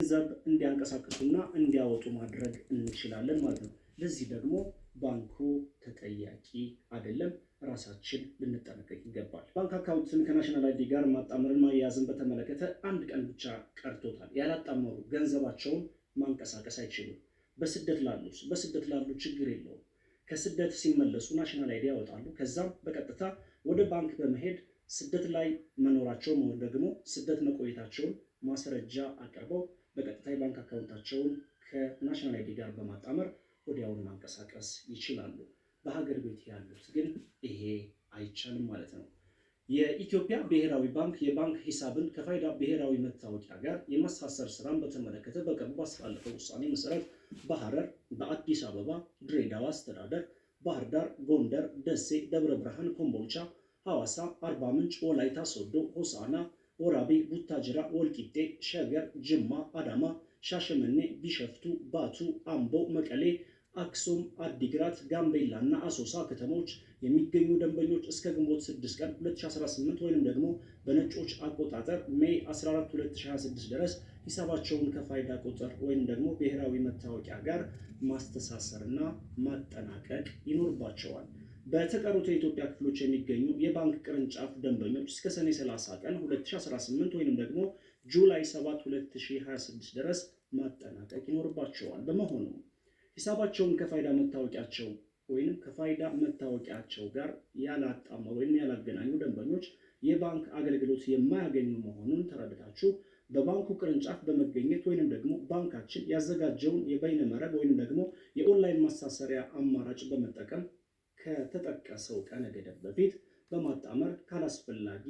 ገንዘብ እንዲያንቀሳቅሱና እንዲያወጡ ማድረግ እንችላለን ማለት ነው። ለዚህ ደግሞ ባንኩ ተጠያቂ አይደለም፣ ራሳችን ልንጠነቀቅ ይገባል። ባንክ አካውንትን ከናሽናል አይዲ ጋር ማጣመርን ማያያዝን በተመለከተ አንድ ቀን ብቻ ቀርቶታል። ያላጣመሩ ገንዘባቸውን ማንቀሳቀስ አይችሉም። በስደት ላሉ ችግር የለውም። ከስደት ሲመለሱ ናሽናል አይዲ ያወጣሉ። ከዛም በቀጥታ ወደ ባንክ በመሄድ ስደት ላይ መኖራቸውን ወይም ደግሞ ስደት መቆየታቸውን ማስረጃ አቅርበው በቀጥታ የባንክ አካውንታቸውን ከናሽናል አይዲ ጋር በማጣመር ወዲያውኑ ማንቀሳቀስ ይችላሉ። በሀገር ቤት ያሉት ግን ይሄ አይቻልም ማለት ነው። የኢትዮጵያ ብሔራዊ ባንክ የባንክ ሂሳብን ከፋይዳ ብሔራዊ መታወቂያ ጋር የማሳሰር ስራን በተመለከተ በቅርቡ ባስተላለፈው ውሳኔ መሰረት በሐረር፣ በአዲስ አበባ፣ ድሬዳዋ አስተዳደር፣ ባህር ዳር፣ ጎንደር፣ ደሴ፣ ደብረ ብርሃን፣ ኮምቦልቻ፣ ሐዋሳ፣ አርባ ምንጭ፣ ወላይታ ሶዶ፣ ሆሳና፣ ወራቤ፣ ቡታጅራ፣ ወልቂጤ፣ ሸገር፣ ጅማ፣ አዳማ፣ ሻሸመኔ፣ ቢሸፍቱ፣ ባቱ፣ አምቦ፣ መቀሌ፣ አክሱም፣ አዲግራት፣ ጋምቤላ እና አሶሳ ከተሞች የሚገኙ ደንበኞች እስከ ግንቦት 6 ቀን 2018 ወይንም ደግሞ በነጮች አቆጣጠር ሜይ 14 2026 ድረስ ሂሳባቸውን ከፋይዳ ቁጥር ወይንም ደግሞ ብሔራዊ መታወቂያ ጋር ማስተሳሰርና ማጠናቀቅ ይኖርባቸዋል። በተቀሩት የኢትዮጵያ ክፍሎች የሚገኙ የባንክ ቅርንጫፍ ደንበኞች እስከ ሰኔ 30 ቀን 2018 ወይንም ደግሞ ጁላይ 7 2026 ድረስ ማጠናቀቅ ይኖርባቸዋል። በመሆኑም ሂሳባቸውን ከፋይዳ መታወቂያቸው ወይንም ከፋይዳ መታወቂያቸው ጋር ያላጣመሩ ወይም ያላገናኙ ደንበኞች የባንክ አገልግሎት የማያገኙ መሆኑን ተረድታችሁ በባንኩ ቅርንጫፍ በመገኘት ወይንም ደግሞ ባንካችን ያዘጋጀውን የበይነ መረብ ወይንም ደግሞ የኦንላይን ማሳሰሪያ አማራጭ በመጠቀም ከተጠቀሰው ቀነ ገደብ በፊት በማጣመር ካላስፈላጊ